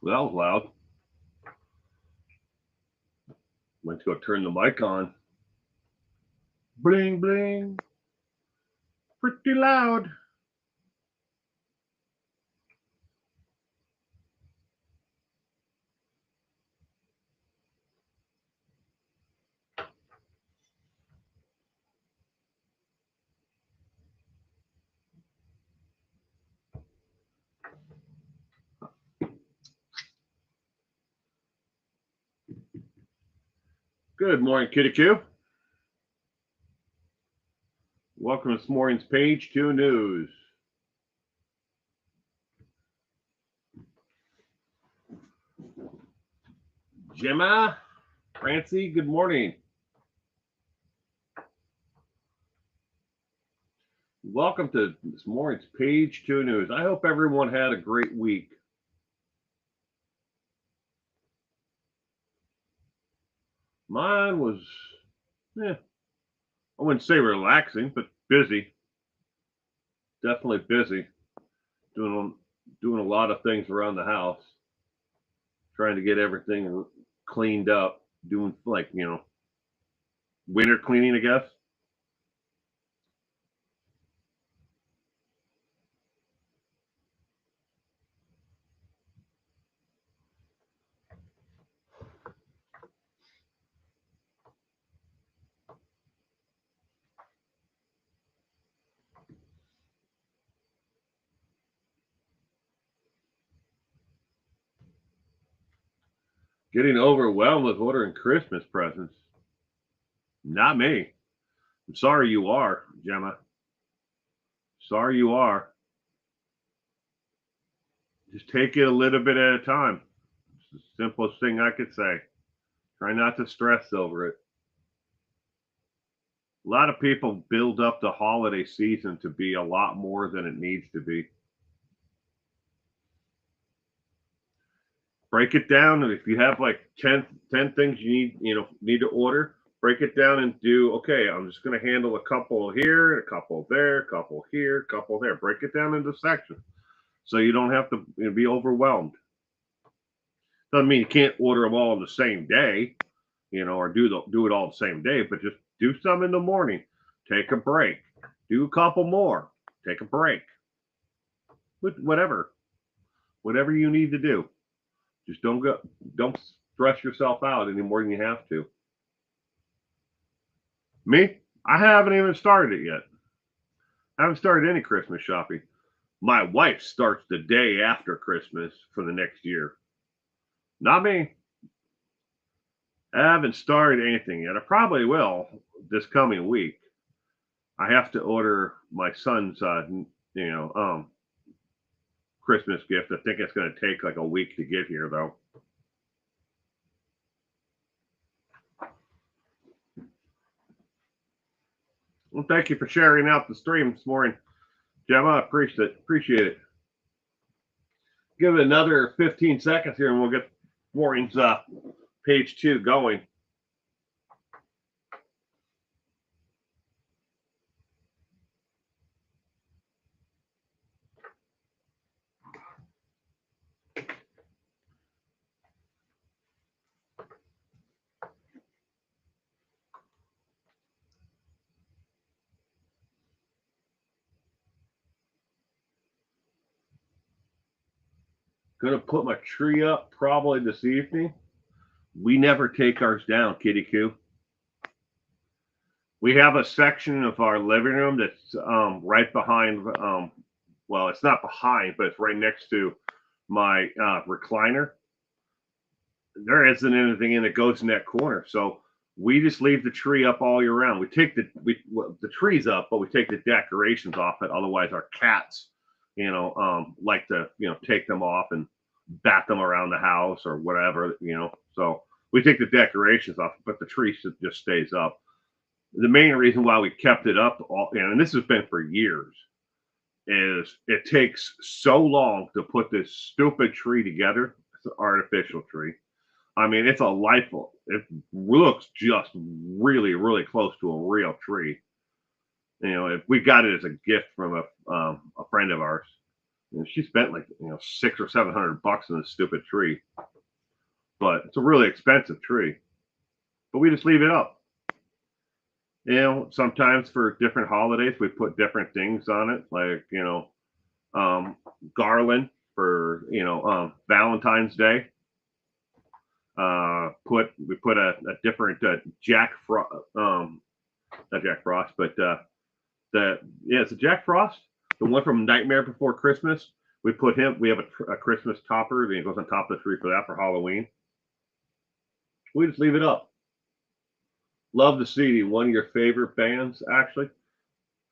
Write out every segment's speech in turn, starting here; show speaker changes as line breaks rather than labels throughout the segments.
Well, that was loud. Went to go turn the mic on. Bling, bling. Pretty loud. Good morning, Kitty Q. Welcome to this morning's Page 2 News. Gemma, Francie, good morning. Welcome to this morning's Page 2 News. I hope everyone had a great week. Mine was, I wouldn't say relaxing, but busy. Definitely busy. Doing a lot of things around the house, trying to get everything cleaned up, doing like, winter cleaning, I guess. Getting overwhelmed with ordering Christmas presents. Not me. I'm sorry you are, Gemma. Sorry you are. Just take it a little bit at a time. It's the simplest thing I could say. Try not to stress over it. A lot of people build up the holiday season to be a lot more than it needs to be. Break it down. If you have like 10 things you need to order, break it down and do, okay, I'm just going to handle a couple here, a couple there, a couple here, a couple there. Break it down into sections so you don't have to be overwhelmed. Doesn't mean you can't order them all on the same day, or do it all the same day, but just do some in the morning. Take a break. Do a couple more. Take a break. Whatever, whatever you need to do. Just don't stress yourself out any more than you have to. Me, I haven't even started it yet. I haven't started any Christmas shopping. My wife starts the day after Christmas for the next year. Not me. I haven't started anything yet. I probably will this coming week. I have to order my son's, Christmas gift. I think it's going to take like a week to get here, though. Well, thank you for sharing out the stream this morning, Gemma. I appreciate it. Give it another 15 seconds here, and we'll get morning's page 2 going. Gonna put my tree up probably this evening. We never take ours down, Kitty Q. We have a section of our living room that's right behind. Well, it's not behind, but it's right next to my recliner. There isn't anything in it goes in that corner, so we just leave the tree up all year round. We take the trees up, but we take the decorations off it. Otherwise, our cats, like to take them off and bat them around the house or whatever. So we take the decorations off, but the tree just stays up. The main reason why we kept it up, and this has been for years, is it takes so long to put this stupid tree together. It's an artificial tree. I mean, it's a lifeless. It looks just really, really close to a real tree. If we got it as a gift from a friend of ours, And she spent like $600 or $700 on this stupid tree, but it's a really expensive tree. But we just leave it up. Sometimes for different holidays we put different things on it, like garland for Valentine's Day. We put a different Jack Frost, not Jack Frost, but it's a Jack Frost, the one from Nightmare Before Christmas. We put him. We have a Christmas topper that goes on top of the tree for that for Halloween. We just leave it up. Love the CD. One of your favorite bands, actually.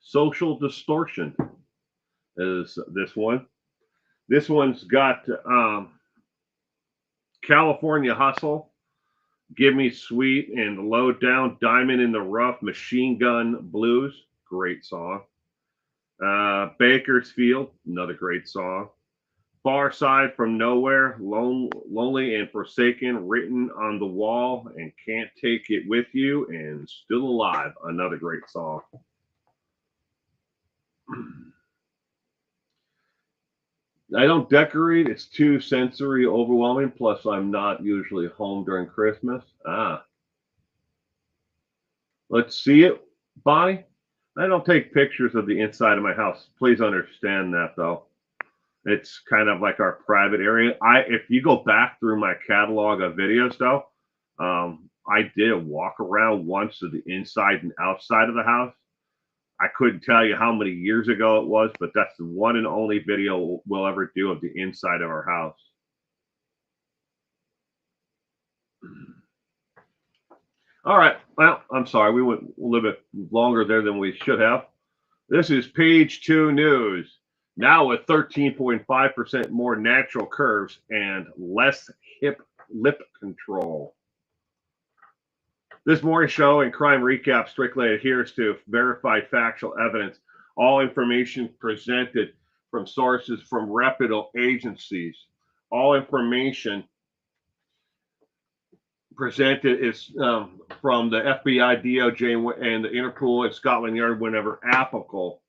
Social Distortion is this one. This one's got California Hustle, Give Me Sweet, and Low Down, Diamond in the Rough, Machine Gun Blues. Great song. Bakersfield, another great song. Far Side from Nowhere, Lonely and Forsaken, Written on the Wall, and Can't Take It With You, and Still Alive, another great song. I don't decorate. It's too sensory overwhelming. Plus, I'm not usually home during Christmas. Let's see it, Bonnie. I don't take pictures of the inside of my house. Please understand that, though. It's kind of like our private area. If you go back through my catalog of videos, though, I did a walk around once to the inside and outside of the house. I couldn't tell you how many years ago it was, but that's the one and only video we'll ever do of the inside of our house. All right. Well, I'm sorry. We went a little bit longer there than we should have. This is page 2 news. Now with 13.5% more natural curves and less hip lip control. This morning show and crime recap strictly adheres to verified factual evidence. All information presented from sources from reputable agencies. All information presented is from the FBI, DOJ, and the Interpol and Scotland Yard whenever applicable.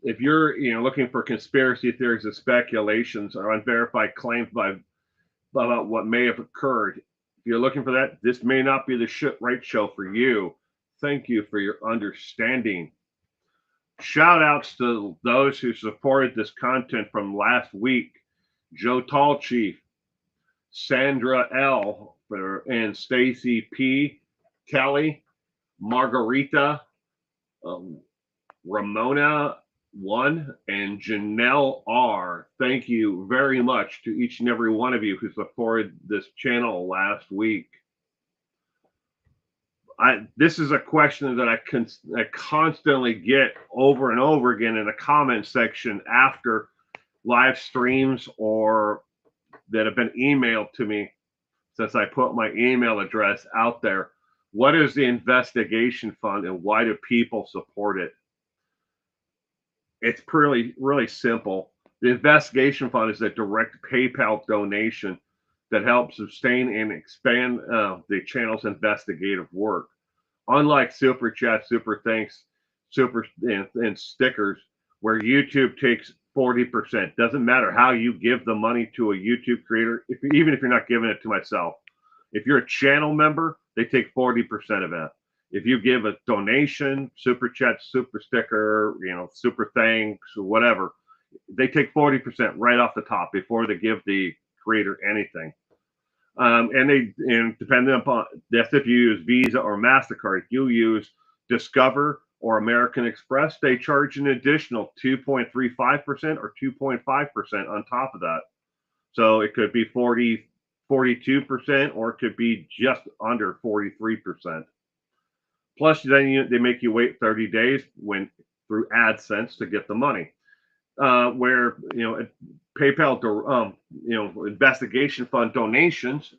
If you're looking for conspiracy theories and speculations or unverified claims about what may have occurred, if you're looking for that, this may not be the right show for you. Thank you for your understanding. Shout outs to those who supported this content from last week. Joe Tallchief, Sandra L, and Stacy P, Kelly, Margarita, Ramona 1, and Janelle R. Thank you very much to each and every one of you who supported this channel last week. This is a question that I constantly get over and over again in the comment section after live streams or that have been emailed to me since I put my email address out there. What is the investigation fund and why do people support it? It's really simple. The investigation fund is a direct PayPal donation that helps sustain and expand the channel's investigative work. Unlike super chat, super thanks, and stickers, where YouTube takes 40%. Doesn't matter how you give the money to a YouTube creator, even if you're not giving it to myself. If you're a channel member, they take 40% of that. If you give a donation, super chat, super sticker, super thanks, or whatever, they take 40% right off the top before they give the creator anything. And depending upon that's if you use Visa or MasterCard. If you use Discover or American Express, they charge an additional 2.35% or 2.5% on top of that. So it could be 42%, or it could be just under 43%. Plus, then they make you wait 30 days through AdSense to get the money. Where PayPal, investigation fund donations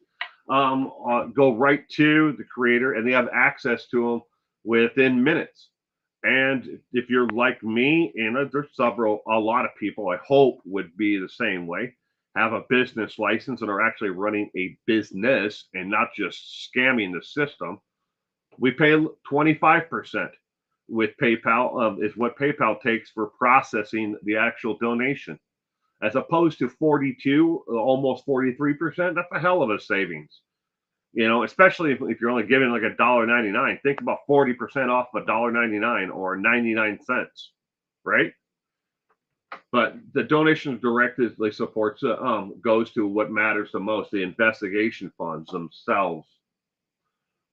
go right to the creator, and they have access to them within minutes. And if you're like me, and there's a lot of people I hope would be the same way, have a business license and are actually running a business and not just scamming the system, we pay 25%. with PayPal is what PayPal takes for processing the actual donation, as opposed to 42, almost 43%. That's a hell of a savings. Especially if you're only giving like $1.99. Think about 40% off of $1.99 or 99 cents, right? But the donations directly supports goes to what matters the most, the investigation funds themselves.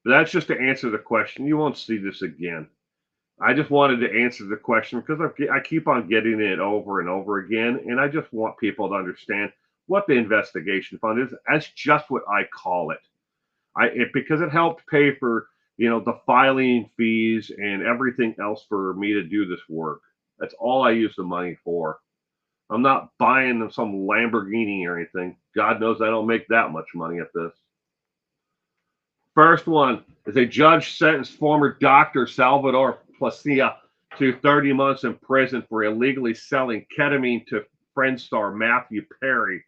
But that's just to answer the question. You won't see this again. I just wanted to answer the question because I keep on getting it over and over again, and I just want people to understand what the investigation fund is. That's just what I call it. Because it helped pay for the filing fees and everything else for me to do this work. That's all I use the money for. I'm not buying some Lamborghini or anything. God knows I don't make that much money at this. First one is a judge sentenced former doctor Salvador Placia to 30 months in prison for illegally selling ketamine to Friends star Matthew Perry.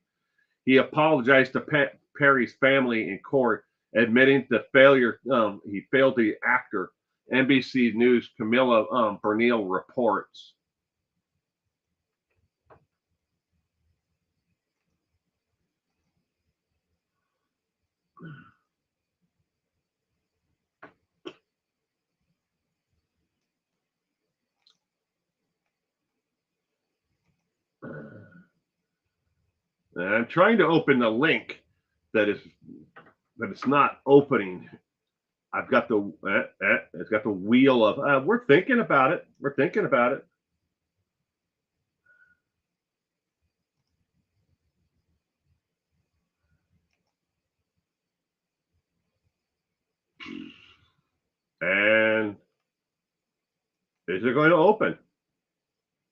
He apologized to Perry's family in court, admitting the failure. He failed the actor. NBC News' Camilla Bernil reports. And I'm trying to open the link that it's not opening. I've got it's got the wheel of we're thinking about it. We're thinking about it. And is it going to open?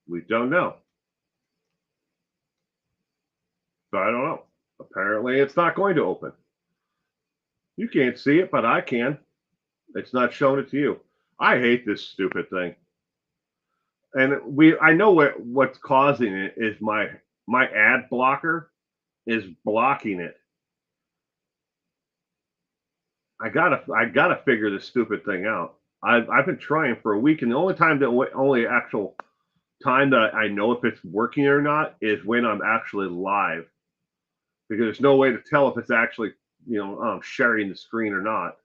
We don't know. So I don't know. Apparently it's not going to open. You can't see it, but I can. It's not showing it to you. I hate this stupid thing. And I know what's causing it is my ad blocker is blocking it. I gotta figure this stupid thing out. I've been trying for a week, and the only actual time that I know if it's working or not is when I'm actually live, because there's no way to tell if it's actually sharing the screen or not.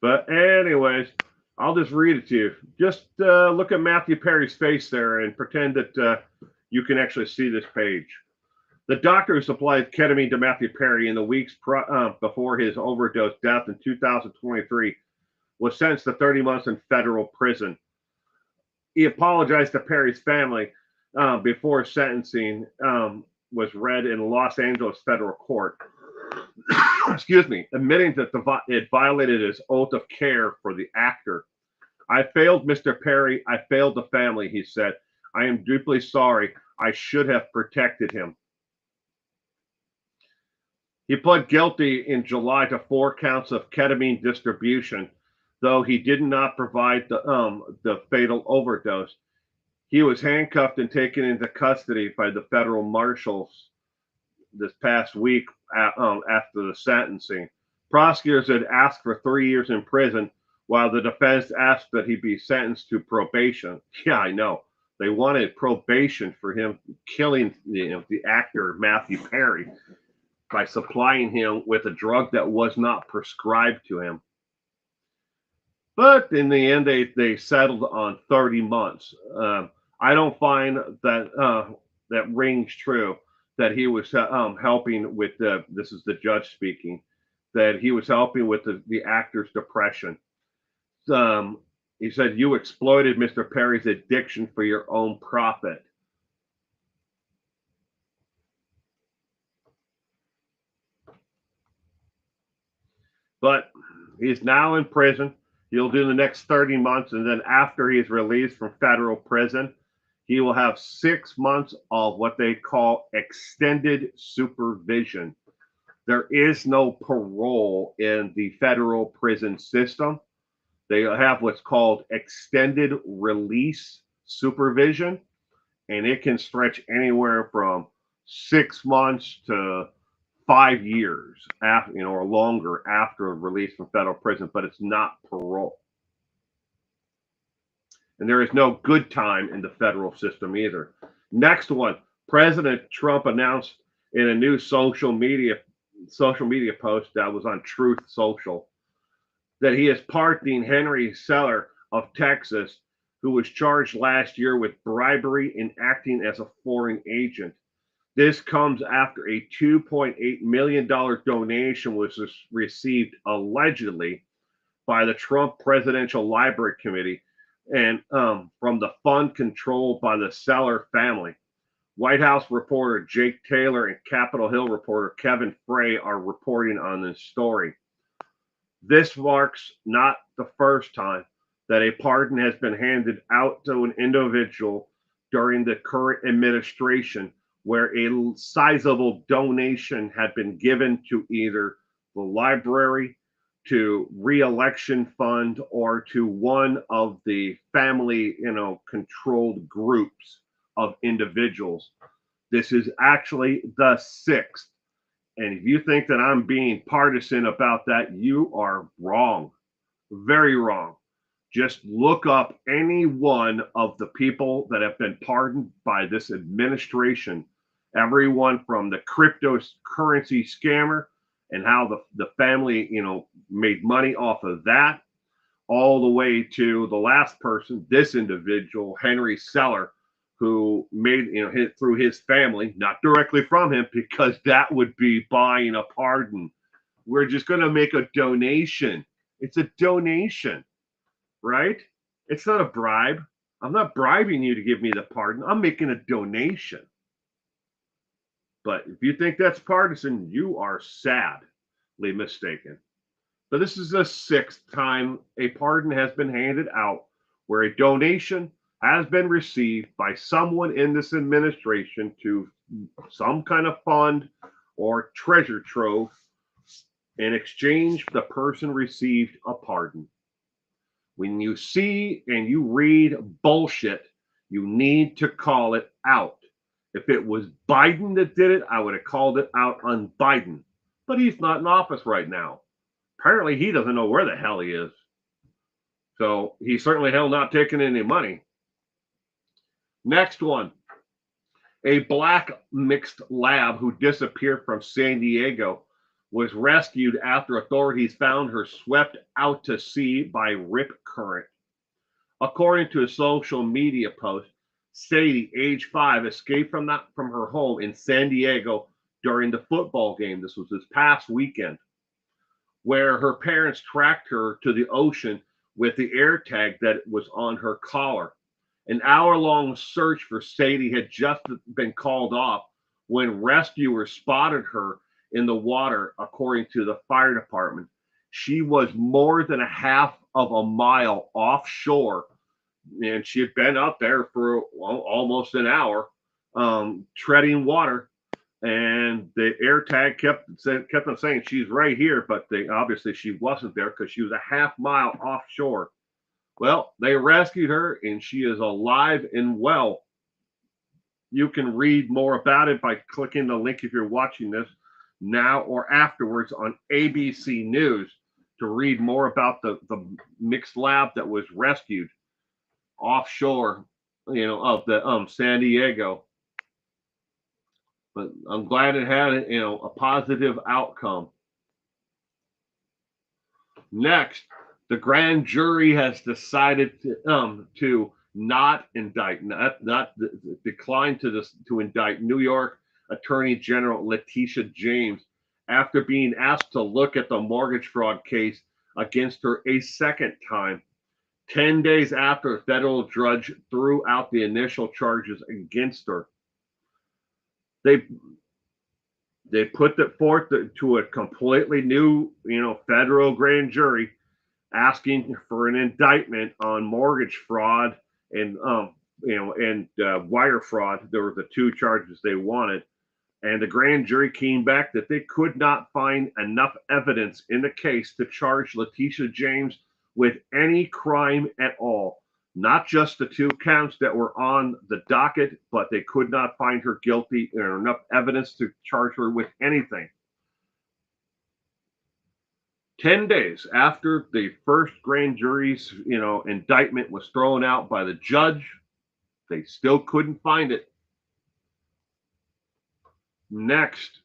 But anyways, I'll just read it to you. Just look at Matthew Perry's face there and pretend that you can actually see this page. The doctor who supplied ketamine to Matthew Perry in the weeks before his overdose death in 2023 was sentenced to 30 months in federal prison. He apologized to Perry's family before sentencing was read in Los Angeles federal court. Excuse me, admitting that it violated his oath of care for the actor. I failed Mr. Perry. I failed the family, he said. I am deeply sorry. I should have protected him. He pled guilty in July to 4 counts of ketamine distribution, though he did not provide the fatal overdose. He was handcuffed and taken into custody by the federal marshals this past week after the sentencing. Prosecutors had asked for 3 years in prison, while the defense asked that he be sentenced to probation. Yeah, I know. They wanted probation for him killing the actor Matthew Perry by supplying him with a drug that was not prescribed to him. But in the end, they settled on 30 months. I don't find that that rings true, that he was helping with this is the judge speaking, that he was helping with the actor's depression. He said, you exploited Mr. Perry's addiction for your own profit. But he's now in prison. He'll do the next 30 months. And then after he's released from federal prison, he will have 6 months of what they call extended supervision. There is no parole in the federal prison system. They have what's called extended release supervision, and it can stretch anywhere from 6 months to 5 years after, or longer after release from federal prison, but it's not parole. And there is no good time in the federal system either. Next one, President Trump announced in a new social media post that was on Truth Social that he is pardoning Henry Seller of Texas, who was charged last year with bribery and acting as a foreign agent. This comes after a $2.8 million donation was received allegedly by the Trump Presidential Library Committee and from the fund controlled by the Seller family. White House reporter Jake Taylor and Capitol Hill reporter Kevin Frey are reporting on this story. This marks not the first time that a pardon has been handed out to an individual during the current administration where a sizable donation had been given to either the library, to re-election fund, or to one of the family, controlled groups of individuals. This is actually the sixth. And if you think that I'm being partisan about that, you are wrong. Very wrong. Just look up any one of the people that have been pardoned by this administration. Everyone from the cryptocurrency scammer and how the family, made money off of that, all the way to the last person, this individual, Henry Seller, who made, hit through his family, not directly from him, because that would be buying a pardon. We're just going to make a donation. It's a donation, right? It's not a bribe. I'm not bribing you to give me the pardon. I'm making a donation. But if you think that's partisan, you are sadly mistaken. But this is the sixth time a pardon has been handed out where a donation has been received by someone in this administration to some kind of fund or treasure trove. In exchange, the person received a pardon. When you see and you read bullshit, you need to call it out. If it was Biden that did it, I would have called it out on Biden. But he's not in office right now. Apparently, he doesn't know where the hell he is. So he's certainly hell not taking any money. Next one. A black mixed lab who disappeared from San Diego was rescued after authorities found her swept out to sea by rip current. According to a social media post, Sadie, age 5, escaped from her home in San Diego during the football game. This was this past weekend, where her parents tracked her to the ocean with the air tag that was on her collar. An hour-long search for Sadie had just been called off when rescuers spotted her in the water, according to the fire department. She was more than a half of a mile offshore, and she had been up there for almost an hour, treading water. And the air tag kept on saying she's right here, but obviously she wasn't there because she was a half mile offshore. Well, they rescued her, and she is alive and well. You can read more about it by clicking the link if you're watching this now or afterwards on ABC News to read more about the mixed lab that was rescued offshore, of the San Diego. But I'm glad it had, a positive outcome. Next, the grand jury has decided to not indict, decline to indict New York Attorney General Letitia James after being asked to look at the mortgage fraud case against her a second time, 10 days after a federal judge threw out the initial charges against her. They put it forth to a completely new, federal grand jury, asking for an indictment on mortgage fraud and wire fraud. There were the two charges they wanted, and the grand jury came back that they could not find enough evidence in the case to charge Letitia James with any crime at all. Not just the two counts that were on the docket, but they could not find her guilty or enough evidence to charge her with anything. 10 days after the first grand jury's, indictment was thrown out by the judge, they still couldn't find it. Next,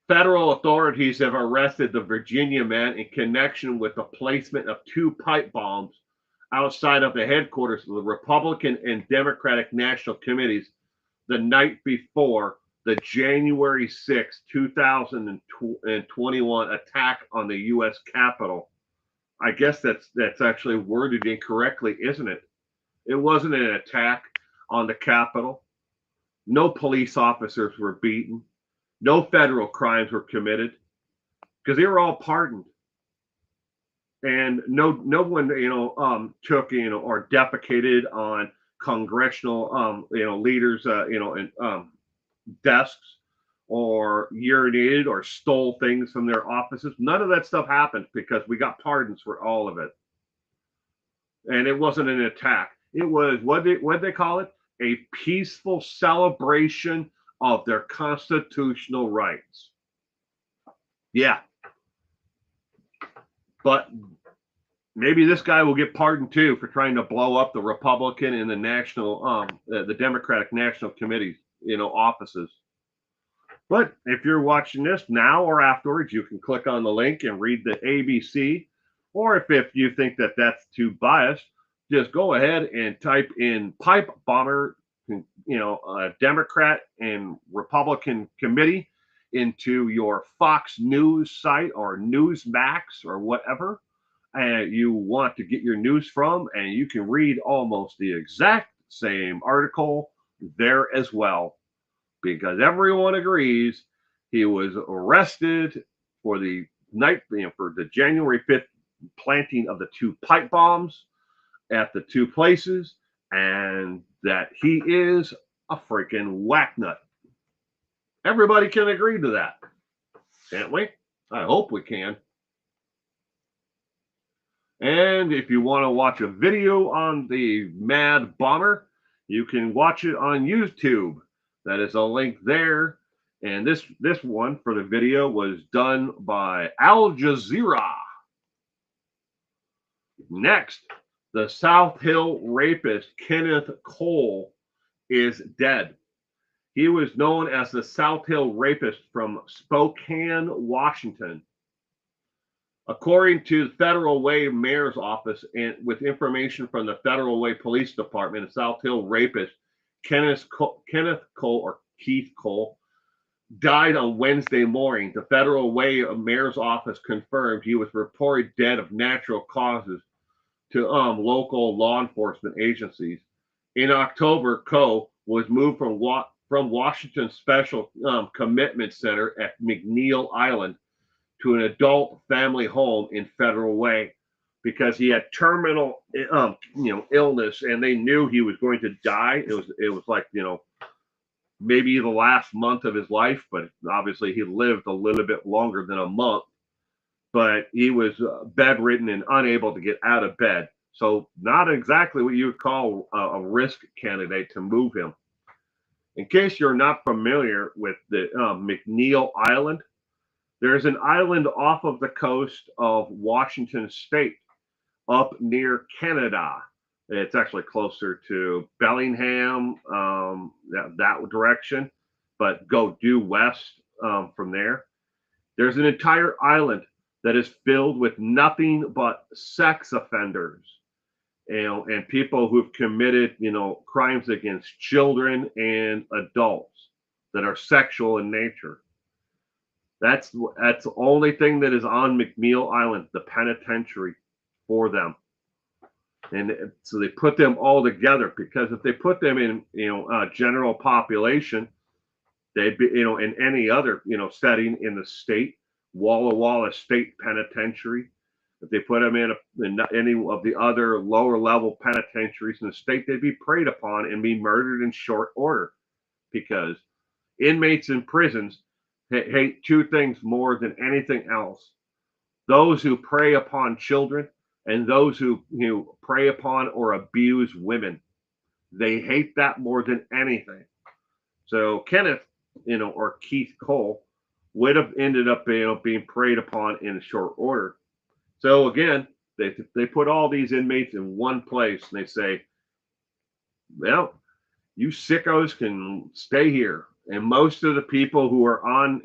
federal authorities have arrested the Virginia man in connection with the placement of 2 pipe bombs outside of the headquarters of the Republican and Democratic National Committees the night before the January 6, 2021 attack on the U.S. Capitol. I guess that's actually worded incorrectly, isn't it? It wasn't an attack on the Capitol. No police officers were beaten. No federal crimes were committed because they were all pardoned. And no one, took, or defecated on congressional, leaders, and desks, or urinated or stole things from their offices. None of that stuff happened because we got pardons for all of it. And it wasn't an attack. It was what they call it? A peaceful celebration of their constitutional rights. Yeah. But maybe this guy will get pardoned too for trying to blow up the Republican and the national, the Democratic National Committee, offices. But if you're watching this now or afterwards, you can click on the link and read the ABC. Or if you think that that's too biased, just go ahead and type in pipe bomber, Democrat and Republican committee into your Fox News site or Newsmax or whatever you want to get your news from, and you can read almost the exact same article there as well, because everyone agrees he was arrested for the night, for the January 5th planting of the 2 pipe bombs at the 2 places, and that he is a freaking whacknut. Everybody can agree to that, can't we? I hope we can. And if you want to watch a video on the Mad Bomber, you can watch it on YouTube. That is a link there. And this one for the video was done by Al Jazeera. Next, the South Hill rapist Kenneth Cole is dead. He was known as the South Hill rapist from Spokane, Washington. According to the Federal Way Mayor's Office, and with information from the Federal Way Police Department, the South Hill rapist Kenneth Cole, or Keith Cole, died on Wednesday morning. The Federal Way Mayor's Office confirmed he was reported dead of natural causes to local law enforcement agencies. In October, Cole was moved from Washington Special Commitment Center at McNeil Island to an adult family home in Federal Way because he had terminal, illness, and they knew he was going to die. It was like, maybe the last month of his life, but obviously he lived a little bit longer than a month. But he was bedridden and unable to get out of bed. So not exactly what you would call a risk candidate to move him. In case you're not familiar with the McNeil Island, there's an island off of the coast of Washington State up near Canada. It's actually closer to Bellingham, that direction, but go due west from there. There's an entire island that is filled with nothing but sex offenders, and people who've committed, crimes against children and adults that are sexual in nature. That's the only thing that is on McNeil Island, the penitentiary for them. And so they put them all together because if they put them in, general population, they'd be, in any other, setting in the state, Walla Walla State Penitentiary. If they put them in any of the other lower level penitentiaries in the state, they'd be preyed upon and be murdered in short order, because inmates in prisons hate 2 things more than anything else: those who prey upon children and those who prey upon or abuse women. They hate that more than anything. So Kenneth, or Keith Cole, would have ended up being preyed upon in short order. So again, they put all these inmates in one place and they say, well, you sickos can stay here. And most of the people who are on,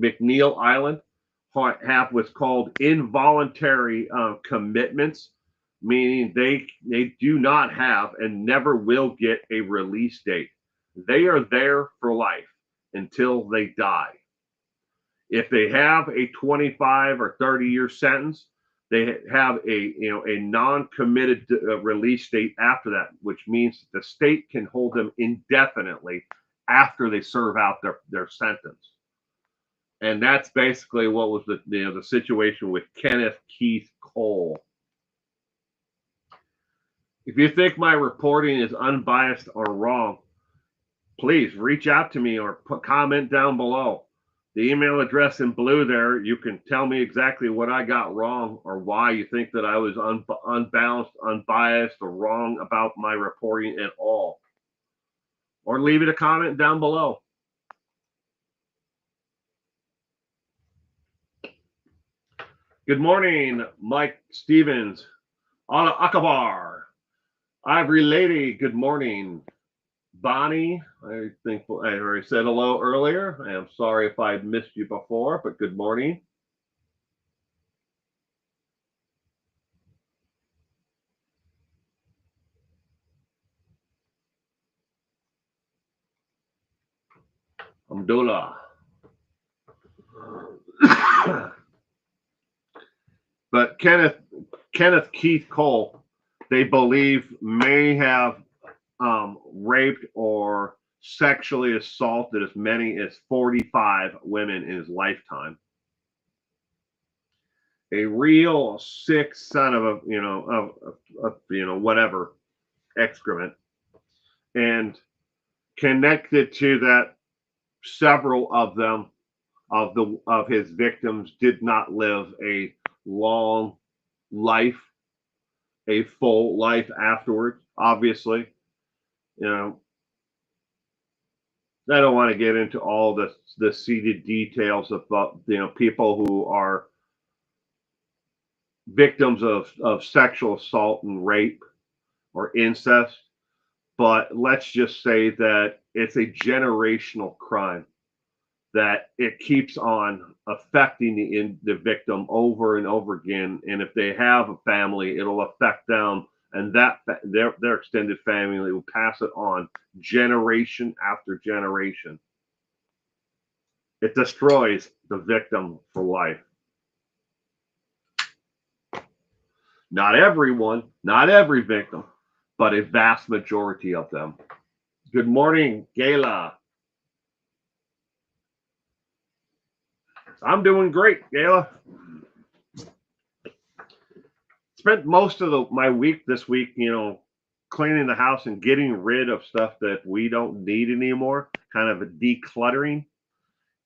McNeil Island have what's called involuntary commitments, meaning they do not have and never will get a release date. They are there for life until they die. If they have a 25 or 30-year sentence, they have a non-committed release date after that, which means the state can hold them indefinitely after they serve out their sentence. And that's basically what was the situation with Kenneth Keith Cole. If you think my reporting is unbiased or wrong, please reach out to me or comment down below. The email address in blue there, you can tell me exactly what I got wrong or why you think that I was unbalanced, unbiased, or wrong about my reporting at all. Or leave it a comment down below. Good morning, Mike Stevens. Allah Akbar. Ivory Lady, good morning. Bonnie, I think I already said hello earlier. I am sorry if I missed you before, but good morning. Alhamdulillah. But Kenneth Keith Cole, they believe may have raped or sexually assaulted as many as 45 women in his lifetime. A real sick son of whatever excrement. And connected to that, several of them of his victims did not live a long life, a full life afterwards. Obviously, I don't want to get into all the seeded details of people who are victims of sexual assault and rape or incest, but let's just say that it's a generational crime, that it keeps on affecting the victim over and over again. And if they have a family, it'll affect them, and that their extended family will pass it on generation after generation. It destroys the victim for life. Not everyone, not every victim, but a vast majority of them. Good morning, Gayla. I'm doing great, Gayla. Spent most of my week this week, cleaning the house and getting rid of stuff that we don't need anymore, kind of a decluttering.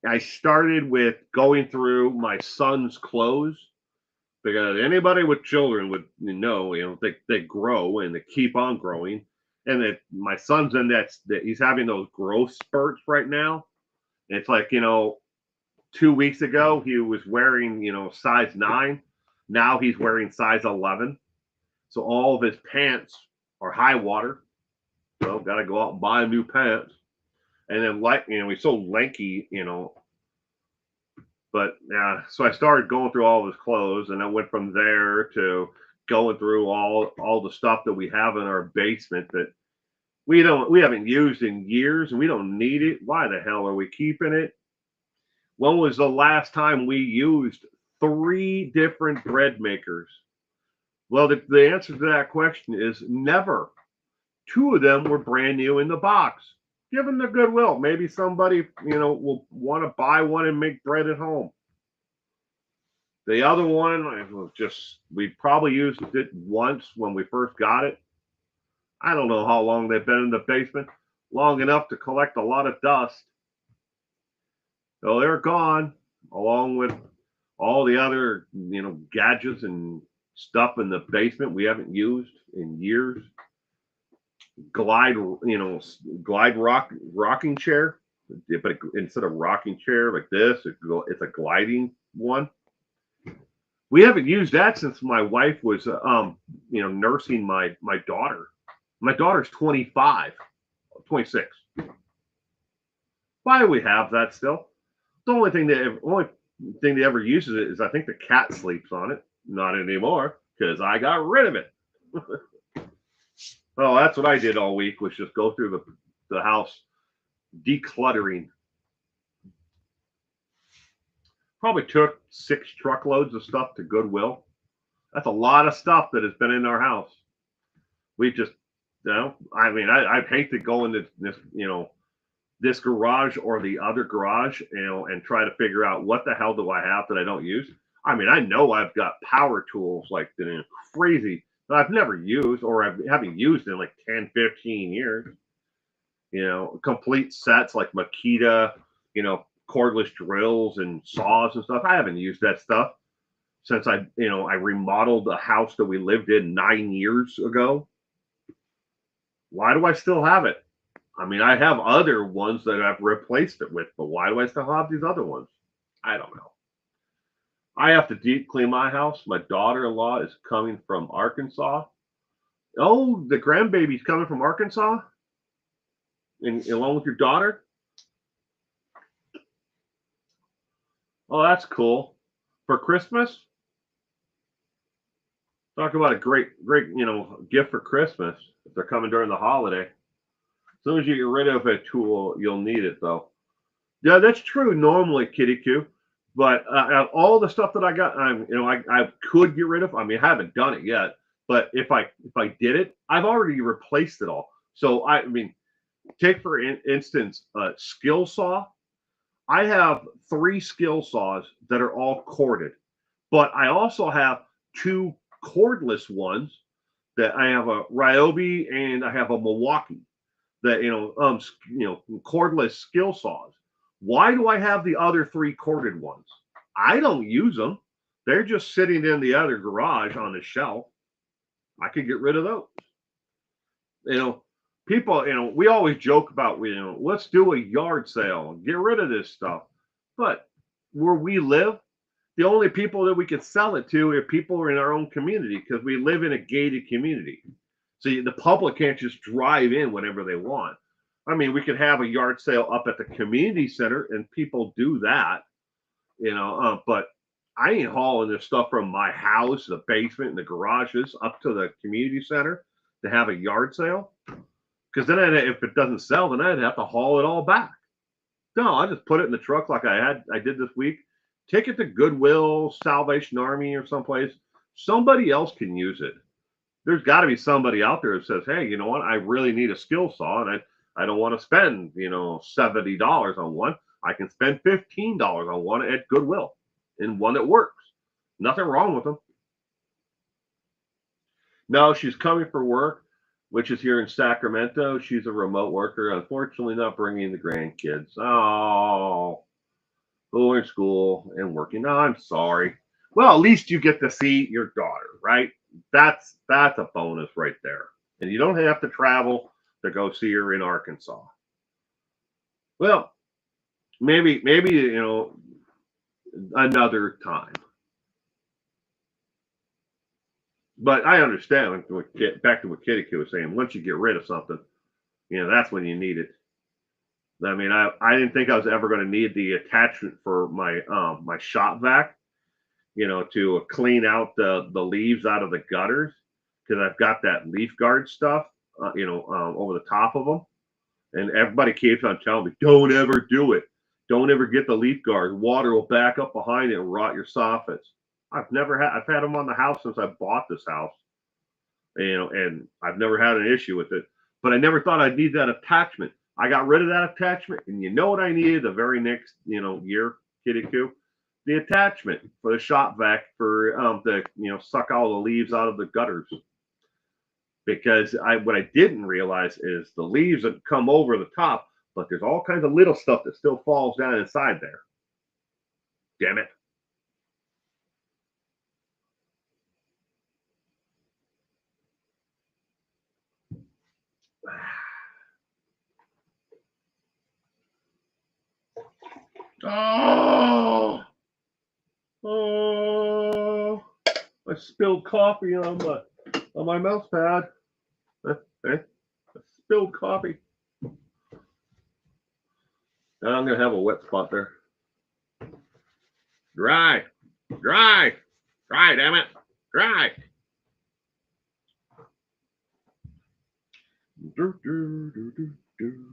I started with going through my son's clothes, because anybody with children would know, they grow and they keep on growing. And that my son's in that he's having those growth spurts right now. And it's like, 2 weeks ago he was wearing, size 9. Now he's wearing size 11. So all of his pants are high water. So got to go out and buy new pants. And then he's so lanky, But yeah, so I started going through all of his clothes, and I went from there to going through all the stuff that we have in our basement that we haven't used in years, and we don't need it. Why the hell are we keeping it? When was the last time we used 3 different bread makers? Well, the answer to that question is never. 2 of them were brand new in the box. Give them the goodwill. Maybe somebody, will want to buy one and make bread at home. The other one, we probably used it once when we first got it. I don't know how long they've been in the basement. Long enough to collect a lot of dust. So they're gone, along with all the other, gadgets and stuff in the basement we haven't used in rocking chair. but instead of rocking chair like this, it's a gliding one. We haven't used that since my wife was, nursing my daughter. My daughter's 25, 26. Why do we have that still? The only thing they ever uses it is I think the cat sleeps on it. Not anymore because I got rid of it. Oh, that's what I did all week was just go through the house decluttering. Probably took 6 truckloads of stuff to Goodwill. That's a lot of stuff that has been in our house. We just, I mean, I hate to go into this garage or the other garage, and try to figure out what the hell do I have that I don't use. I mean, I know I've got power tools like crazy that I've never used or I haven't used in like 10, 15 years. Complete sets like Makita, cordless drills and saws and stuff. I haven't used that stuff since I remodeled the house that we lived in 9 years ago. Why do I still have it? I mean, I have other ones that I've replaced it with, but why do I still have these other ones? I don't know. I have to deep clean my house. My daughter-in-law is coming from Arkansas. Oh, the grandbaby's coming from Arkansas? Along with your daughter? Oh, that's cool. For Christmas? Talk about a great, gift for Christmas if they're coming during the holiday. As soon as you get rid of a tool, you'll need it, though. Yeah, that's true normally, Kitty Q. But all the stuff that I got, I could get rid of. I mean, I haven't done it yet. But if I did it, I've already replaced it all. So I mean, take for instance, skill saw. I have 3 skill saws that are all corded, but I also have 2 cordless ones. That I have a Ryobi and I have a Milwaukee. That cordless skill saws. Why do I have the other 3 corded ones? I don't use them. They're just sitting in the other garage on the shelf. I could get rid of those. People, we always joke about, let's do a yard sale and get rid of this stuff. But where we live, the only people that we can sell it to are people in our own community because we live in a gated community. So the public can't just drive in whenever they want. I mean, we could have a yard sale up at the community center, and people do that, but I ain't hauling this stuff from my house, the basement, and the garages up to the community center to have a yard sale. Because then, if it doesn't sell, then I'd have to haul it all back. No, I just put it in the truck like I did this week. Take it to Goodwill, Salvation Army, or someplace. Somebody else can use it. There's got to be somebody out there that says, hey, you know what? I really need a skill saw, and I don't want to spend, $70 on one. I can spend $15 on one at Goodwill, and one that works. Nothing wrong with them. No, she's coming for work, which is here in Sacramento. She's a remote worker. Unfortunately, not bringing the grandkids. Oh, who are in school and working. No, I'm sorry. Well, at least you get to see your daughter, right? That's a bonus right there. And you don't have to travel to go see her in Arkansas. Well, maybe another time. But I understand. Back to what Kitty was saying. Once you get rid of something, that's when you need it. I mean, I didn't think I was ever going to need the attachment for my shop vac, to clean out the leaves out of the gutters because I've got that leaf guard stuff, over the top of them. And everybody keeps on telling me, don't ever do it. Don't ever get the leaf guard. Water will back up behind it and rot your soffits. I've had them on the house since I bought this house, and I've never had an issue with it. But I never thought I'd need that attachment. I got rid of that attachment, and you know what I needed the very next, year, Kitty Coo? The attachment for the shop vac for to suck all the leaves out of the gutters. Because what I didn't realize is the leaves that come over the top, but there's all kinds of little stuff that still falls down inside there. Damn it. Oh, oh! I spilled coffee on my mouse pad. I spilled coffee. Now I'm gonna have a wet spot there. Dry, dry, dry. Damn it, dry. Do, do, do, do, do.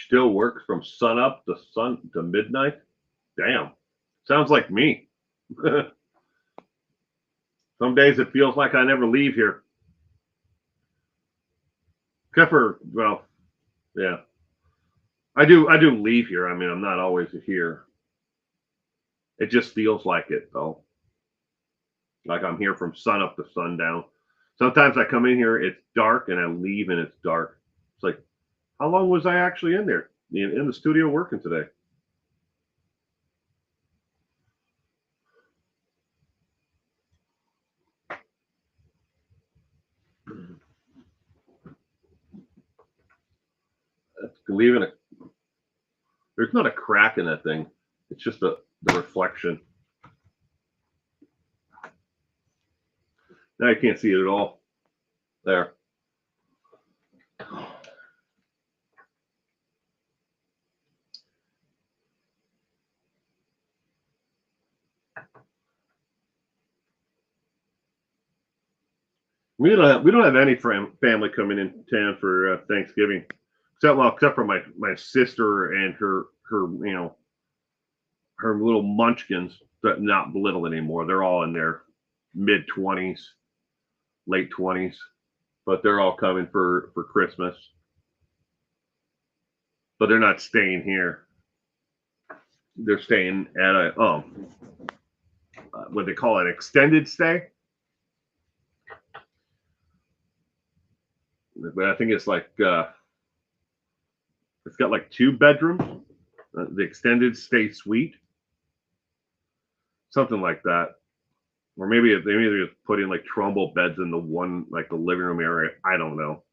Still works from sun up to midnight. Damn, sounds like me. Some days it feels like I never leave here. Except for, well, yeah. I do leave here. I mean, I'm not always here. It just feels like it though. Like I'm here from sun up to sundown. Sometimes I come in here, it's dark, and I leave and it's dark. It's like, how long was I actually in there? In the studio working today? Leaving a There's not a crack in that thing. It's just the reflection. Now you can't see it at all. There. We don't have any family coming in town for Thanksgiving, except for my sister and her her little munchkins, but not little anymore. They're all in their mid-20s, late 20s, but they're all coming for Christmas. But they're not staying here. They're staying at a what they call an extended stay. But I think it's like it's got like 2 bedrooms, the extended stay suite, something like that. Or maybe they just put in like Trumbull beds in the one, like the living room area. I don't know.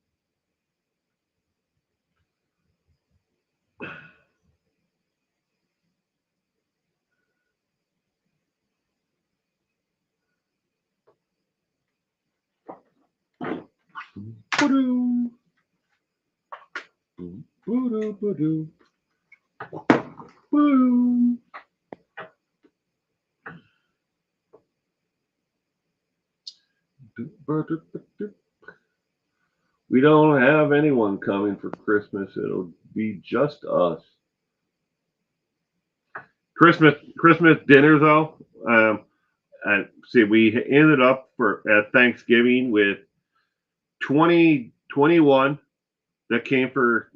We don't have anyone coming for Christmas. It'll be just us. Christmas dinner though. And see, we ended up at Thanksgiving with 21 that came for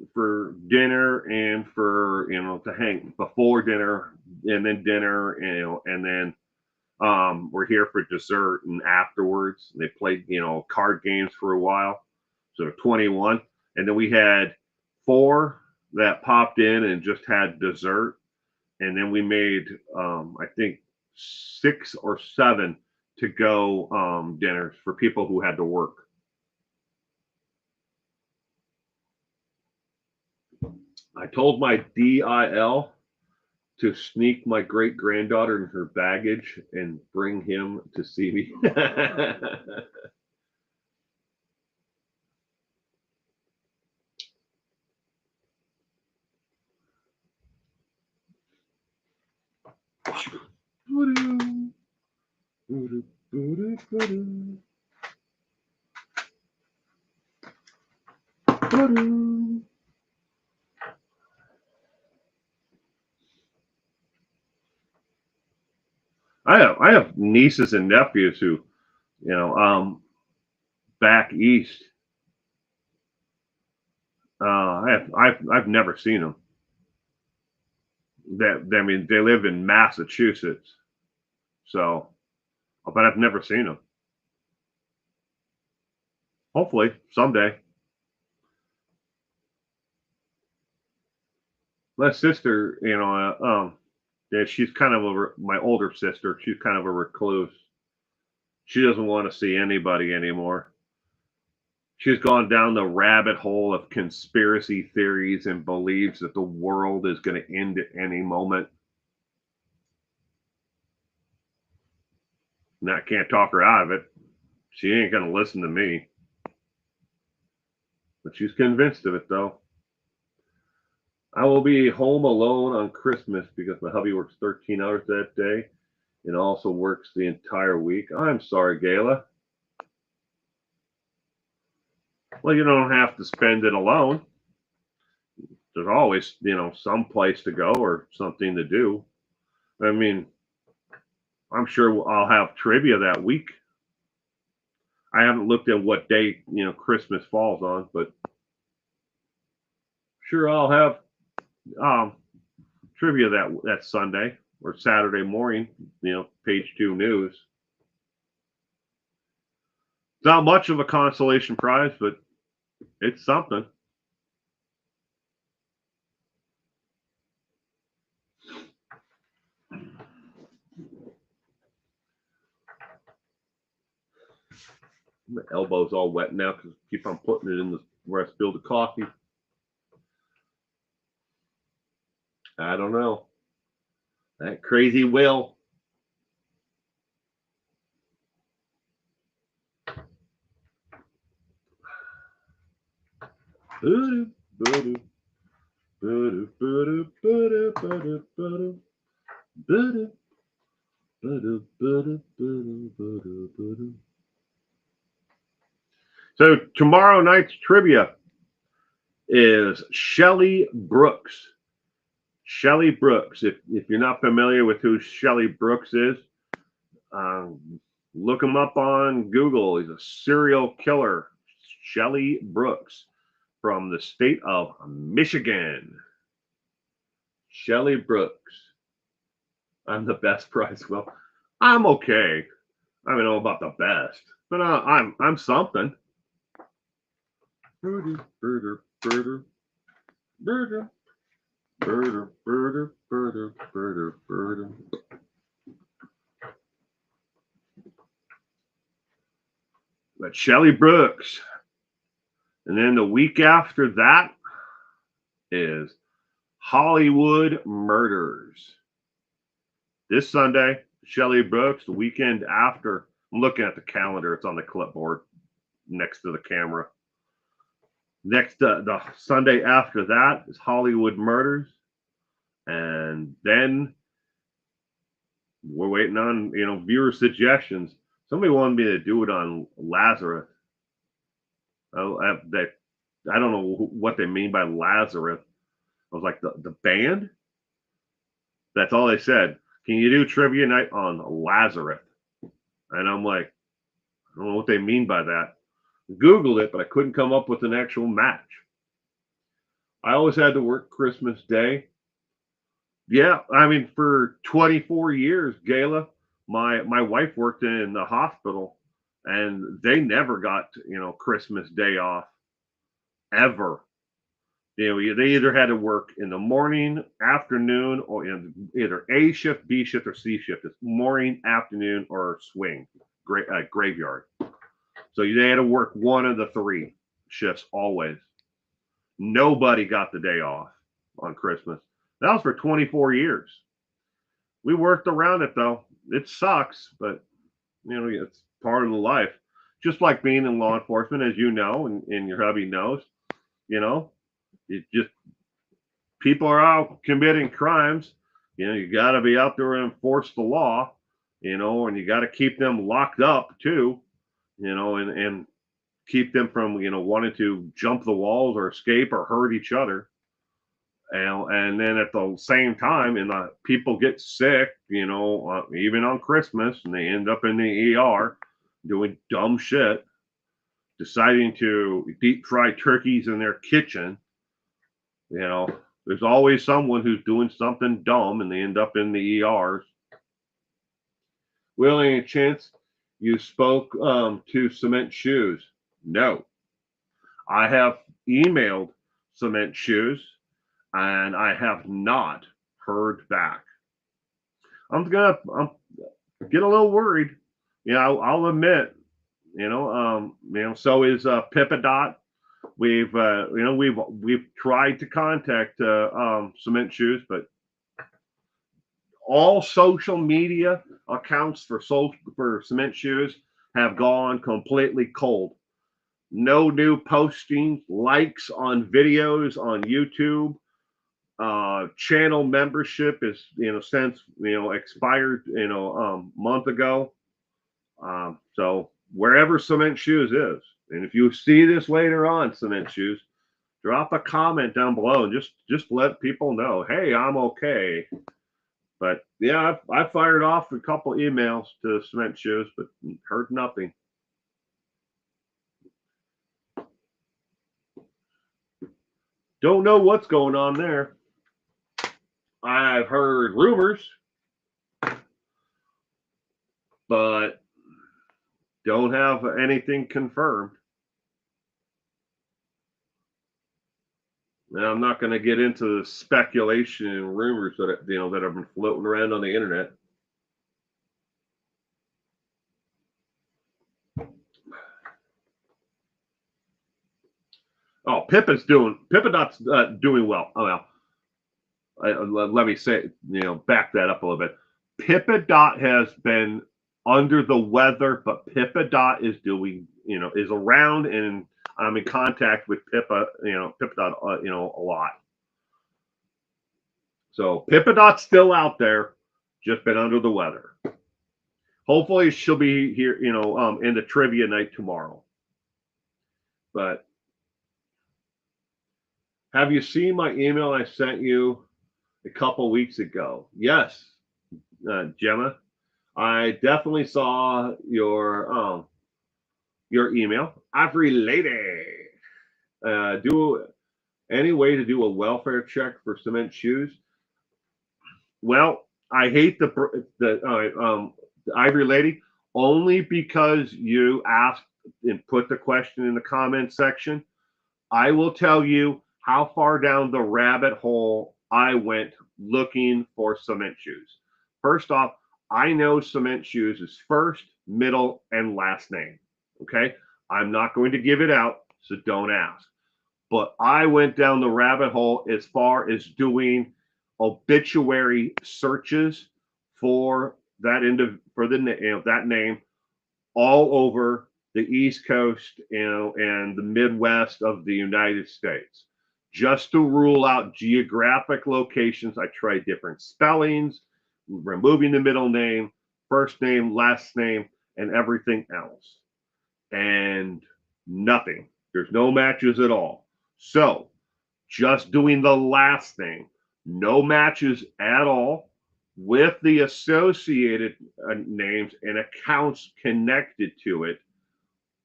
dinner and for to hang before dinner and then dinner and then we're here for dessert and afterwards they played card games for a while, so 21, and then we had 4 that popped in and just had dessert, and then we made I think 6 or 7 to go dinners for people who had to work. I told my DIL to sneak my great granddaughter in her baggage and bring him to see me. I have nieces and nephews who, back east. I've never seen them. I mean, they live in Massachusetts, so, but I've never seen them. Hopefully someday. My sister, yeah, she's kind of my older sister. She's kind of a recluse. She doesn't want to see anybody anymore. She's gone down the rabbit hole of conspiracy theories and believes that the world is going to end at any moment. And I can't talk her out of it. She ain't going to listen to me. But she's convinced of it, though. I will be home alone on Christmas because my hubby works 13 hours that day and also works the entire week. I'm sorry, Gayla. Well, you don't have to spend it alone. There's always, some place to go or something to do. I mean, I'm sure I'll have trivia that week. I haven't looked at what day, Christmas falls on, but sure I'll have trivia that Sunday or Saturday morning, page 2 news. It's not much of a consolation prize, but it's something. My elbow's all wet now because I keep on putting it in where I spilled the coffee. I don't know. That crazy Will. So tomorrow night's trivia is Shelley Brooks. Shelley Brooks. If you're not familiar with who Shelley Brooks is, look him up on Google. He's a serial killer. Shelley Brooks from the state of Michigan. Shelley Brooks. I'm the best prize. Well, I'm okay. I don't know about the best, but I'm something. Birder, birder, birder, birder, birder, birder, birder, birder, birder. But Shelley Brooks. And then the week after that is Hollywood Murders. This Sunday, Shelley Brooks. The weekend after, I'm looking at the calendar. It's on the clipboard next to the camera. Next, the Sunday after that is Hollywood Murders. And then we're waiting on, viewer suggestions. Somebody wanted me to do it on Lazarus. I don't know what they mean by Lazarus. I was like, the band? That's all they said. Can you do trivia night on Lazarus? And I'm like, I don't know what they mean by that. Googled it, but I couldn't come up with an actual match. I always had to work Christmas Day. Yeah, I mean, for 24 years, Gayla, my wife worked in the hospital, and they never got, Christmas Day off, ever. They either had to work in the morning, afternoon, or in either A shift, B shift, or C shift. It's morning, afternoon, or swing, graveyard. So they had to work one of the 3 shifts always. Nobody got the day off on Christmas. That was for 24 years. We worked around it, though. It sucks, but, it's part of the life. Just like being in law enforcement, as you know, and your hubby knows, it just, people are out committing crimes. You got to be out there and enforce the law, and you got to keep them locked up, too, and keep them from, wanting to jump the walls or escape or hurt each other. And then at the same time, people get sick, even on Christmas, and they end up in the ER doing dumb shit, deciding to deep fry turkeys in their kitchen. There's always someone who's doing something dumb, and they end up in the ERs. Will, any chance you spoke to Cement Shoes? No. I have emailed Cement Shoes, and I have not heard back. I'm get a little worried. Yeah, I'll admit. So is Pippadot. We've tried to contact Cement Shoes, but all social media accounts for Cement Shoes have gone completely cold. No new postings, likes on videos on YouTube. Channel membership is since expired month ago. So wherever Cement Shoes is, and if you see this later on, Cement Shoes, drop a comment down below and just let people know, hey, I'm okay. But yeah, I fired off a couple emails to Cement Shoes, but heard nothing. Don't know what's going on there. I've heard rumors, but don't have anything confirmed. Now, I'm not going to get into the speculation and rumors that that have been floating around on the internet. Oh, Pippadot's doing well. Oh, well, let me say, back that up a little bit. Pippadot has been under the weather, but Pippadot is doing, is around, and I'm in contact with Pippadot, a lot. So Pippadot's still out there, just been under the weather. Hopefully she'll be here, in the trivia night tomorrow. But have you seen my email I sent you a couple weeks ago? Yes, Gemma. I definitely saw your email. Every lady, do any way to do a welfare check for Cement Shoes? Well, I hate the Ivory Lady only because you asked and put the question in the comment section. I will tell you how far down the rabbit hole I went looking for Cement Shoes. First off, I know Cement Shoes is first, middle, and last name. Okay. I'm not going to give it out, so don't ask. But I went down the rabbit hole as far as doing obituary searches for that name all over the East Coast, and the Midwest of the United States. Just to rule out geographic locations, I tried different spellings, removing the middle name, first name, last name, and everything else. And nothing. There's no matches at all. So just doing the last name, no matches at all with the associated names and accounts connected to it.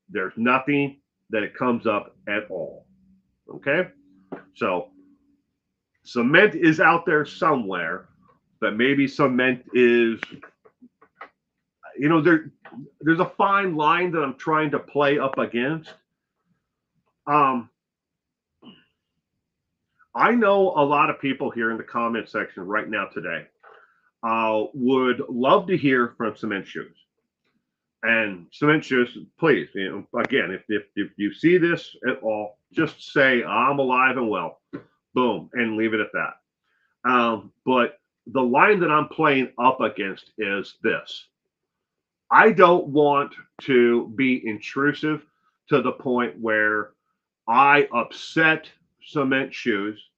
There's nothing that it comes up at all. Okay? So Cement is out there somewhere, but maybe Cement is, there's a fine line that I'm trying to play up against. I know a lot of people here in the comment section right now today would love to hear from Cement Shoes. And Cement Shoes, please, again, if you see this at all, just say I'm alive and well, boom, and leave it at that. But the line that I'm playing up against is this. I don't want to be intrusive to the point where I upset Cement Shoes,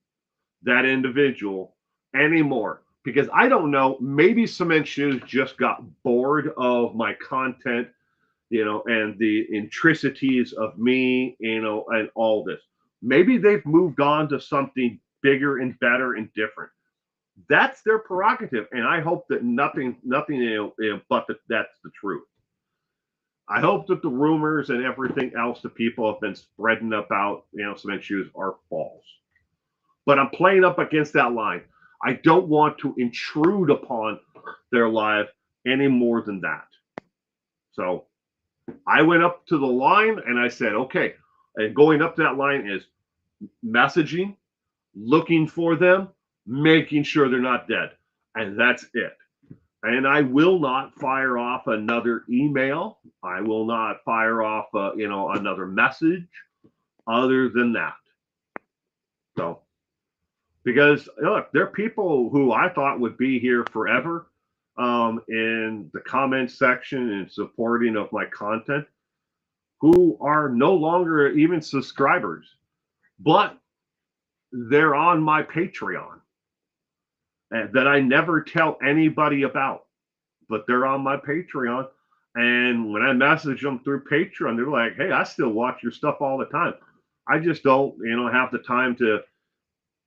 that individual, anymore. Because I don't know, maybe Cement Shoes just got bored of my content, and the intricacies of me, and all this. Maybe they've moved on to something bigger and better and different. That's their prerogative, and I hope that nothing, but that's the truth. I hope that the rumors and everything else that people have been spreading about, Cement Shoes are false. But I'm playing up against that line. I don't want to intrude upon their life any more than that. So I went up to the line and I said, okay, and going up that line is messaging, looking for them, making sure they're not dead. And that's it. And I will not fire off another email. I will not fire off, another message other than that. So, because look, there are people who I thought would be here forever in the comment section and supporting of my content who are no longer even subscribers, but they're on my Patreon that I never tell anybody about, but they're on my Patreon. And when I message them through Patreon, they're like, hey, I still watch your stuff all the time. I just don't, have the time to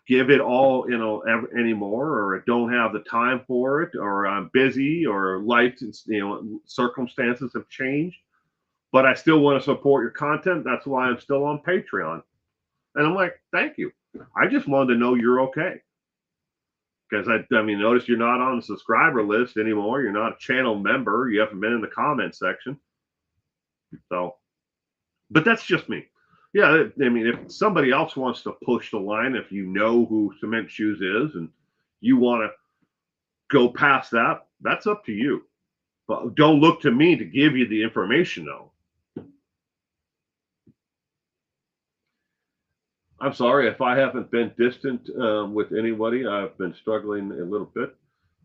give it all, anymore, or I don't have the time for it, or I'm busy, or life, circumstances have changed, but I still want to support your content. That's why I'm still on Patreon. And I'm like, thank you. I just wanted to know you're okay. Because notice you're not on the subscriber list anymore. You're not a channel member. You haven't been in the comment section. So, but that's just me. Yeah, if somebody else wants to push the line, if you know who Cement Shoes is and you want to go past that, that's up to you. But don't look to me to give you the information, though. I'm sorry if I haven't been distant with anybody. I've been struggling a little bit,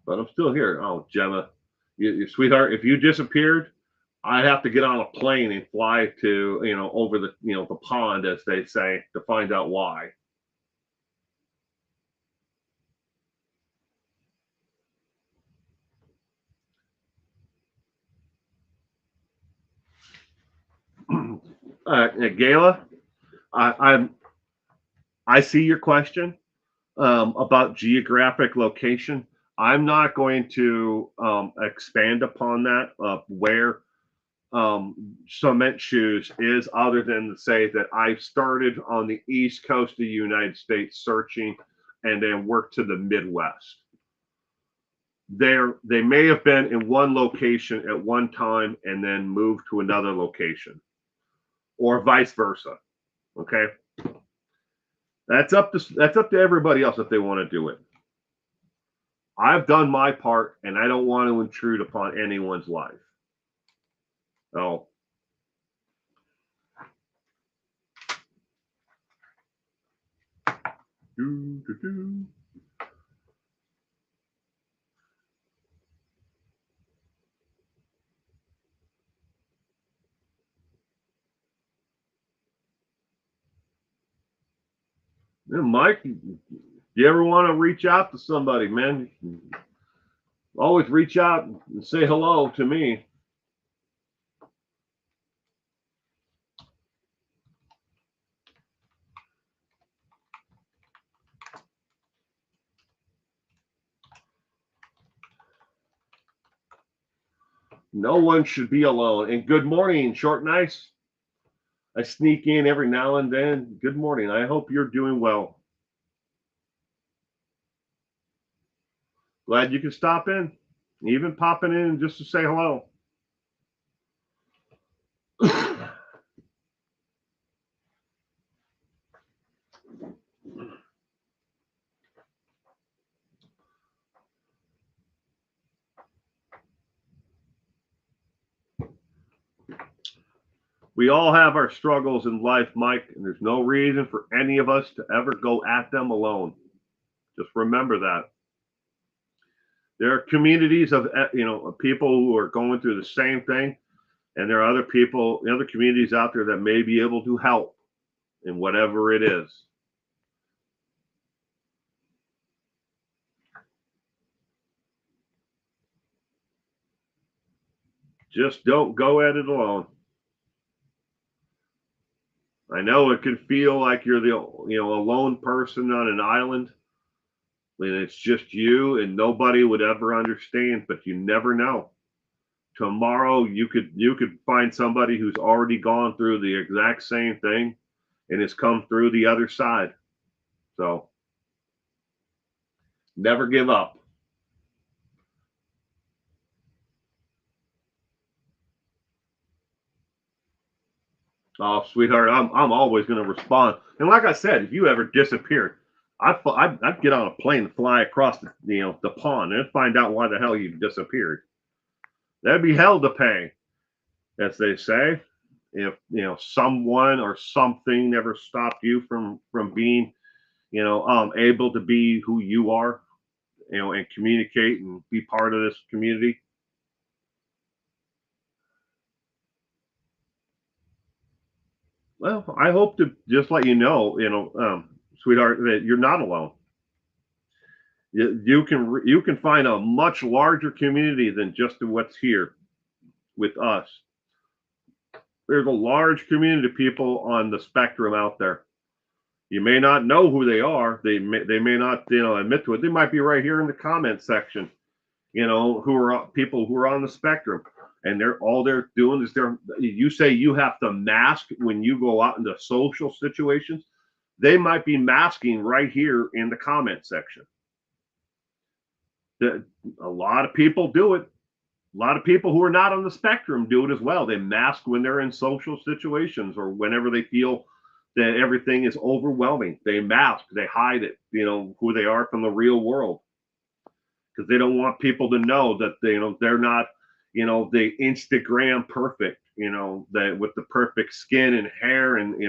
but I'm still here. Oh, Gemma, you sweetheart, if you disappeared, I'd have to get on a plane and fly to, over the, the pond, as they say, to find out why. Gayla, I see your question about geographic location. I'm not going to expand upon that where Cement Shoes is, other than to say that I started on the East Coast of the United States searching, and then worked to the Midwest. They may have been in one location at one time and then moved to another location, or vice versa. Okay, that's up to everybody else if they want to do it. I've done my part, and I don't want to intrude upon anyone's life. Oh. Do, do, do. Mike, you ever want to reach out to somebody, man? Always reach out and say hello to me. No one should be alone. And good morning, Short Nice. I sneak in every now and then. Good morning. I hope you're doing well. Glad you could stop in, even popping in just to say hello. We all have our struggles in life, Mike, and there's no reason for any of us to ever go at them alone. Just remember that. There are communities of people who are going through the same thing, and there are other people, other communities out there that may be able to help in whatever it is. Just don't go at it alone. I know it can feel like you're the a lone person on an island, and it's just you, and nobody would ever understand. But you never know. Tomorrow you could find somebody who's already gone through the exact same thing and has come through the other side. So never give up. Oh, sweetheart, I'm always going to respond. And like I said, if you ever disappeared, I'd get on a plane and fly across the pond and find out why the hell you disappeared. That'd be hell to pay, as they say. If someone or something never stopped you from being able to be who you are, and communicate and be part of this community. Well, I hope to just let sweetheart, that you're not alone. You can find a much larger community than just what's here with us. There's a large community of people on the spectrum out there. You may not know who they are. They may not admit to it. They might be right here in the comment section. Who are people who are on the spectrum, and they're doing is you say you have to mask when you go out into social situations. They might be masking right here in the comment section. A lot of people do it. A lot of people who are not on the spectrum do it as well. They mask when they're in social situations or whenever they feel that everything is overwhelming. They mask, they hide it, who they are from the real world, because they don't want people to know that they're not, the Instagram perfect, that with the perfect skin and hair and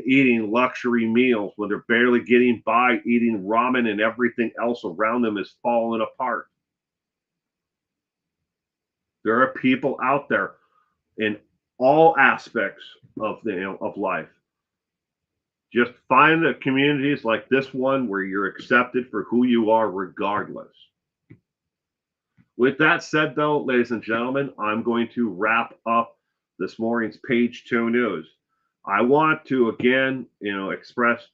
eating luxury meals when they're barely getting by, eating ramen and everything else around them is falling apart. There are people out there in all aspects of life. Just find the communities like this one where you're accepted for who you are, regardless. With that said, though, ladies and gentlemen, I'm going to wrap up this morning's Page 2 news. I want to again, express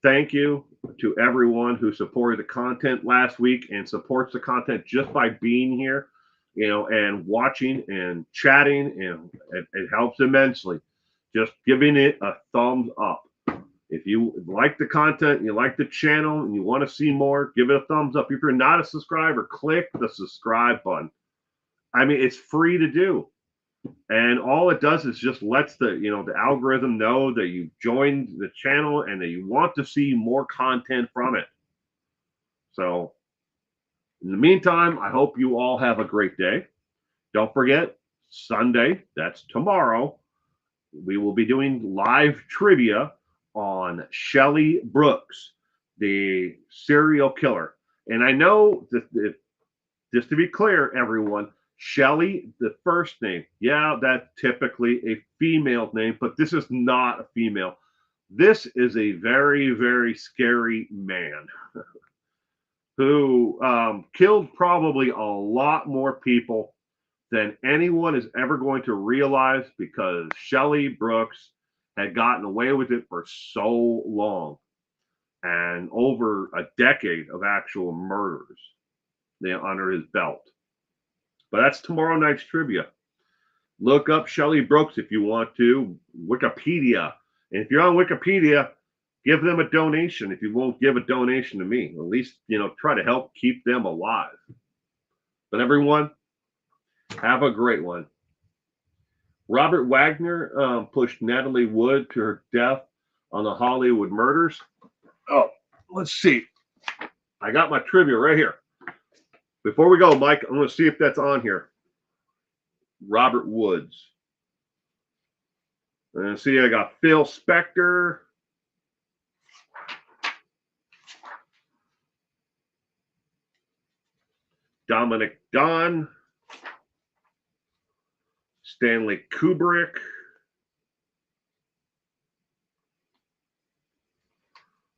thank you to everyone who supported the content last week and supports the content just by being here, and watching and chatting, and it helps immensely. Just giving it a thumbs up. If you like the content and you like the channel and you want to see more, give it a thumbs up. If you're not a subscriber, click the subscribe button. I mean, it's free to do. And all it does is just lets the algorithm know that you joined the channel and that you want to see more content from it. So in the meantime, I hope you all have a great day. Don't forget, Sunday, that's tomorrow, we will be doing live trivia on Shelley Brooks, the serial killer. And I know that, just to be clear, everyone, Shelley, the first name, yeah, that's typically a female name, but this is not a female. This is a very, very scary man who killed probably a lot more people than anyone is ever going to realize, because Shelley Brooks had gotten away with it for so long, and over a decade of actual murders under his belt. But that's tomorrow night's trivia. Look up Shelley Brooks if you want to. Wikipedia. And if you're on Wikipedia, give them a donation. If you won't give a donation to me, at least, try to help keep them alive. But everyone, have a great one. Robert Wagner pushed Natalie Wood to her death on the Hollywood murders. Oh, let's see. I got my trivia right here. Before we go, Mike, I'm going to see if that's on here. Robert Woods. And see, I got Phil Spector. Dominic Dunn. Stanley Kubrick.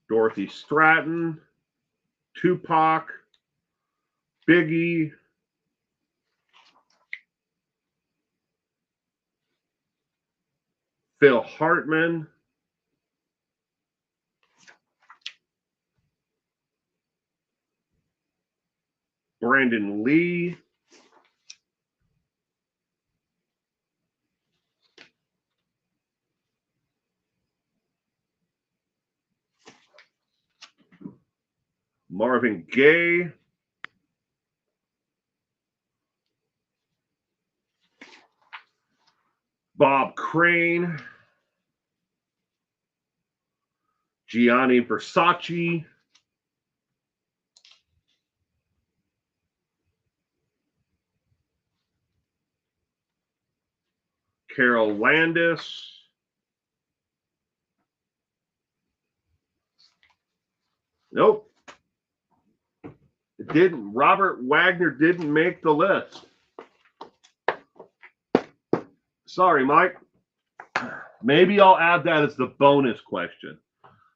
Dorothy Stratton. Tupac. Biggie. Phil Hartman. Brandon Lee. Marvin Gaye. Bob Crane. Gianni Versace. Carol Landis. Nope. It didn't. Robert Wagner didn't make the list. Sorry, Mike. Maybe I'll add that as the bonus question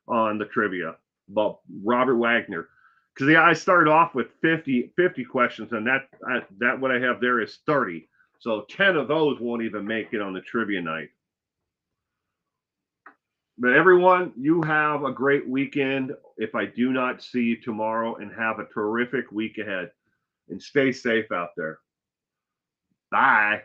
on the trivia about Robert Wagner. Because yeah, I started off with 50 questions, and that what I have there is 30. So 10 of those won't even make it on the trivia night. But everyone, you have a great weekend. If I do not see you tomorrow, and have a terrific week ahead. And stay safe out there. Bye.